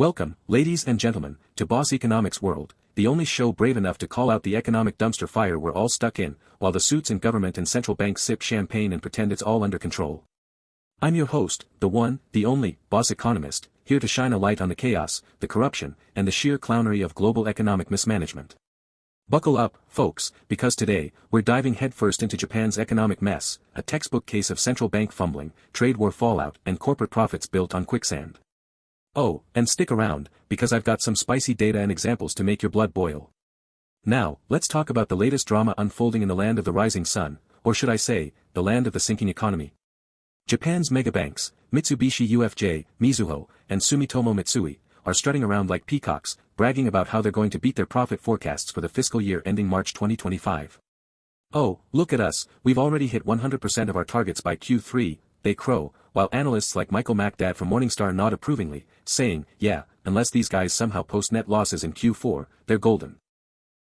Welcome, ladies and gentlemen, to Boss Economics World, the only show brave enough to call out the economic dumpster fire we're all stuck in, while the suits in government and central banks sip champagne and pretend it's all under control. I'm your host, the one, the only, Boss Economist, here to shine a light on the chaos, the corruption, and the sheer clownery of global economic mismanagement. Buckle up, folks, because today, we're diving headfirst into Japan's economic mess, a textbook case of central bank fumbling, trade war fallout, and corporate profits built on quicksand. Oh, and stick around, because I've got some spicy data and examples to make your blood boil. Now, let's talk about the latest drama unfolding in the land of the rising sun, or should I say, the land of the sinking economy. Japan's megabanks, Mitsubishi UFJ, Mizuho, and Sumitomo Mitsui, are strutting around like peacocks, bragging about how they're going to beat their profit forecasts for the fiscal year ending March 2025. Oh, look at us, we've already hit 100% of our targets by Q3, they crow, while analysts like Michael McDad from Morningstar nod approvingly, saying, yeah, unless these guys somehow post net losses in Q4, they're golden.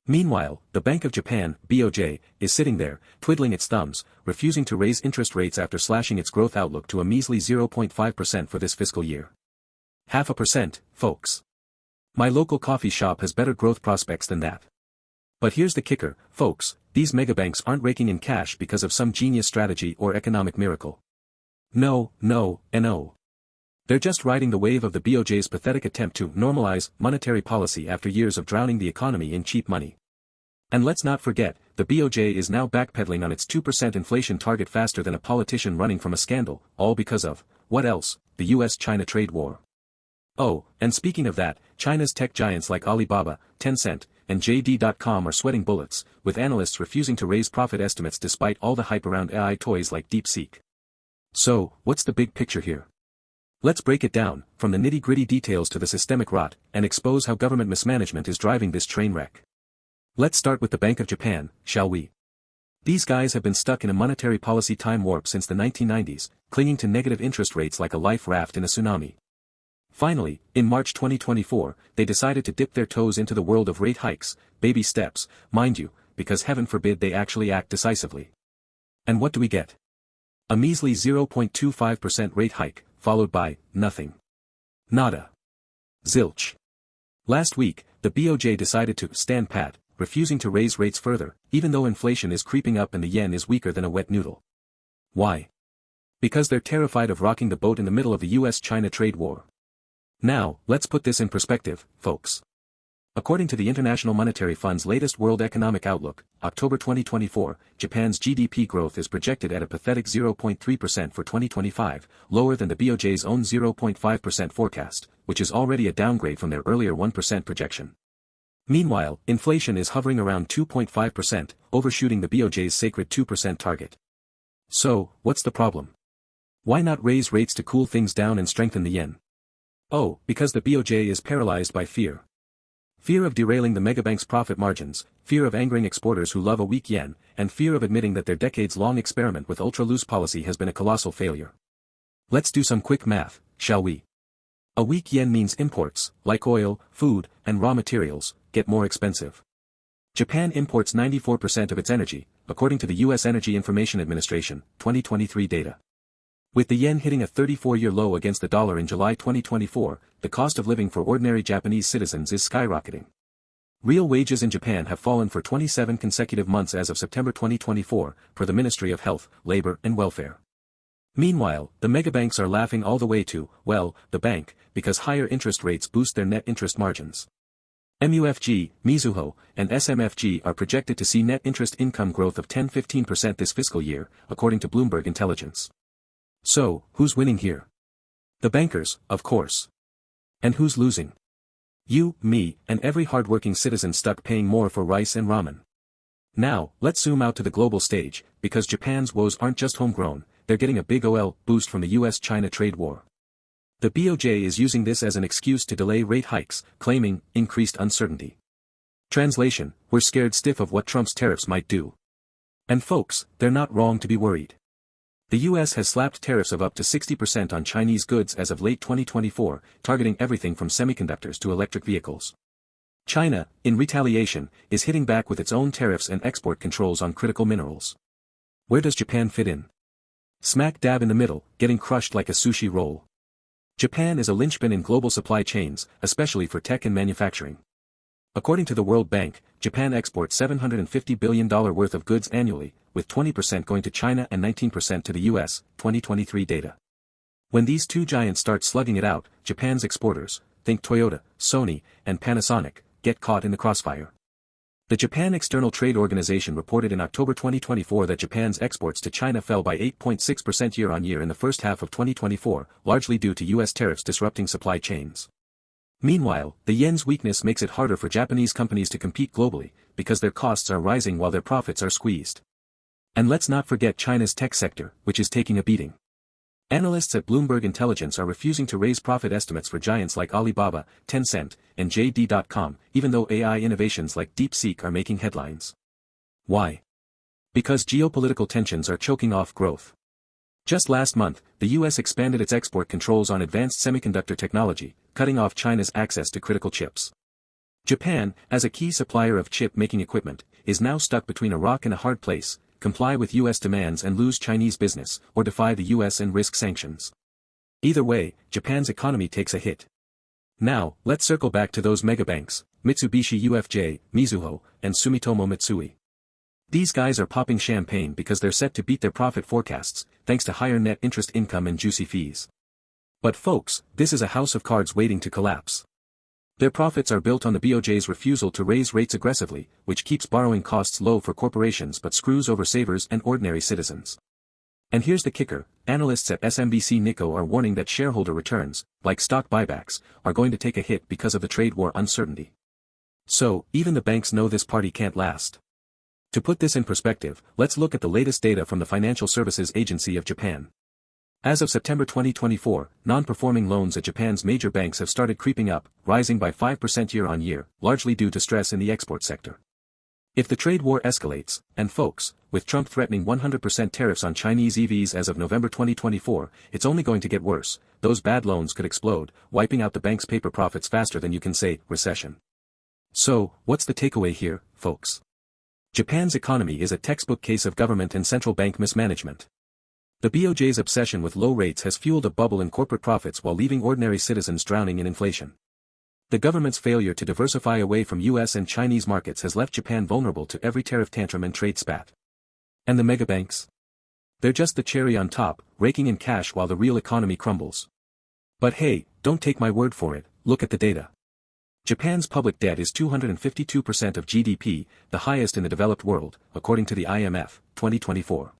Meanwhile, the Bank of Japan, BOJ, is sitting there, twiddling its thumbs, refusing to raise interest rates after slashing its growth outlook to a measly 0.5% for this fiscal year. 0.5%, folks. My local coffee shop has better growth prospects than that. But here's the kicker, folks, these megabanks aren't raking in cash because of some genius strategy or economic miracle. No, and no. They're just riding the wave of the BOJ's pathetic attempt to normalize monetary policy after years of drowning the economy in cheap money. And let's not forget, the BOJ is now backpedaling on its 2% inflation target faster than a politician running from a scandal, all because of, what else, the US-China trade war. Oh, and speaking of that, China's tech giants like Alibaba, Tencent, and JD.com are sweating bullets, with analysts refusing to raise profit estimates despite all the hype around AI toys like DeepSeek. So, what's the big picture here? Let's break it down, from the nitty-gritty details to the systemic rot, and expose how government mismanagement is driving this train wreck. Let's start with the Bank of Japan, shall we? These guys have been stuck in a monetary policy time warp since the 1990s, clinging to negative interest rates like a life raft in a tsunami. Finally, in March 2024, they decided to dip their toes into the world of rate hikes, baby steps, mind you, because heaven forbid they actually act decisively. And what do we get? A measly 0.25% rate hike, followed by, nothing. Nada. Zilch. Last week, the BOJ decided to stand pat, refusing to raise rates further, even though inflation is creeping up and the yen is weaker than a wet noodle. Why? Because they're terrified of rocking the boat in the middle of the US-China trade war. Now, let's put this in perspective, folks. According to the International Monetary Fund's latest World Economic Outlook, October 2024, Japan's GDP growth is projected at a pathetic 0.3% for 2025, lower than the BOJ's own 0.5% forecast, which is already a downgrade from their earlier 1% projection. Meanwhile, inflation is hovering around 2.5%, overshooting the BOJ's sacred 2% target. So, what's the problem? Why not raise rates to cool things down and strengthen the yen? Oh, because the BOJ is paralyzed by fear. Fear of derailing the megabanks' profit margins, fear of angering exporters who love a weak yen, and fear of admitting that their decades-long experiment with ultra-loose policy has been a colossal failure. Let's do some quick math, shall we? A weak yen means imports, like oil, food, and raw materials, get more expensive. Japan imports 94% of its energy, according to the U.S. Energy Information Administration, 2023 data. With the yen hitting a 34-year low against the dollar in July 2024, the cost of living for ordinary Japanese citizens is skyrocketing. Real wages in Japan have fallen for 27 consecutive months as of September 2024, per the Ministry of Health, Labor and Welfare. Meanwhile, the megabanks are laughing all the way to, well, the bank, because higher interest rates boost their net interest margins. MUFG, Mizuho, and SMFG are projected to see net interest income growth of 10–15% this fiscal year, according to Bloomberg Intelligence. So, who's winning here? The bankers, of course. And who's losing? You, me, and every hardworking citizen stuck paying more for rice and ramen. Now, let's zoom out to the global stage, because Japan's woes aren't just homegrown, they're getting a big boost from the US-China trade war. The BOJ is using this as an excuse to delay rate hikes, claiming increased uncertainty. Translation, we're scared stiff of what Trump's tariffs might do. And folks, they're not wrong to be worried. The US has slapped tariffs of up to 60% on Chinese goods as of late 2024, targeting everything from semiconductors to electric vehicles. China, in retaliation, is hitting back with its own tariffs and export controls on critical minerals. Where does Japan fit in? Smack dab in the middle, getting crushed like a sushi roll. Japan is a linchpin in global supply chains, especially for tech and manufacturing. According to the World Bank, Japan exports $750 billion worth of goods annually, with 20% going to China and 19% to the US, 2023 data. When these two giants start slugging it out, Japan's exporters, think Toyota, Sony, and Panasonic, get caught in the crossfire. The Japan External Trade Organization reported in October 2024 that Japan's exports to China fell by 8.6% year-on-year in the first half of 2024, largely due to US tariffs disrupting supply chains. Meanwhile, the yen's weakness makes it harder for Japanese companies to compete globally, because their costs are rising while their profits are squeezed. And let's not forget China's tech sector, which is taking a beating. Analysts at Bloomberg Intelligence are refusing to raise profit estimates for giants like Alibaba, Tencent, and JD.com, even though AI innovations like DeepSeek are making headlines. Why? Because geopolitical tensions are choking off growth. Just last month, the US expanded its export controls on advanced semiconductor technology, cutting off China's access to critical chips. Japan, as a key supplier of chip-making equipment, is now stuck between a rock and a hard place: comply with US demands and lose Chinese business, or defy the US and risk sanctions. Either way, Japan's economy takes a hit. Now, let's circle back to those megabanks, Mitsubishi UFJ, Mizuho, and Sumitomo Mitsui. These guys are popping champagne because they're set to beat their profit forecasts, thanks to higher net interest income and juicy fees. But folks, this is a house of cards waiting to collapse. Their profits are built on the BOJ'S refusal to raise rates aggressively, which keeps borrowing costs low for corporations but screws over savers and ordinary citizens. And here's the kicker: analysts at SMBC Nikko are warning that shareholder returns, like stock buybacks, are going to take a hit because of the trade war uncertainty. So, even the banks know this party can't last. To put this in perspective, let's look at the latest data from the Financial Services Agency of Japan. As of September 2024, non-performing loans at Japan's major banks have started creeping up, rising by 5% year-on-year, largely due to stress in the export sector. If the trade war escalates, and folks, with Trump threatening 100% tariffs on Chinese EVs as of November 2024, it's only going to get worse. Those bad loans could explode, wiping out the bank's paper profits faster than you can say recession. So, what's the takeaway here, folks? Japan's economy is a textbook case of government and central bank mismanagement. The BOJ's obsession with low rates has fueled a bubble in corporate profits while leaving ordinary citizens drowning in inflation. The government's failure to diversify away from US and Chinese markets has left Japan vulnerable to every tariff tantrum and trade spat. And the megabanks? They're just the cherry on top, raking in cash while the real economy crumbles. But hey, don't take my word for it, look at the data. Japan's public debt is 252% of GDP, the highest in the developed world, according to the IMF, 2024.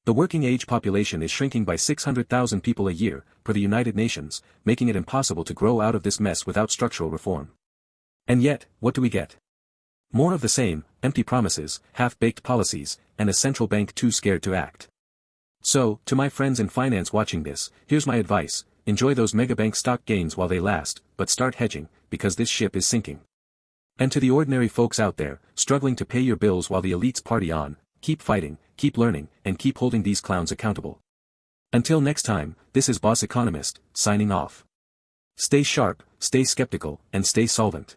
The working-age population is shrinking by 600,000 people a year, per the United Nations, making it impossible to grow out of this mess without structural reform. And yet, what do we get? More of the same: empty promises, half-baked policies, and a central bank too scared to act. So, to my friends in finance watching this, here's my advice: enjoy those megabank stock gains while they last, but start hedging, because this ship is sinking. And to the ordinary folks out there, struggling to pay your bills while the elites party on, keep fighting, keep learning, and keep holding these clowns accountable. Until next time, this is Boss Economist, signing off. Stay sharp, stay skeptical, and stay solvent.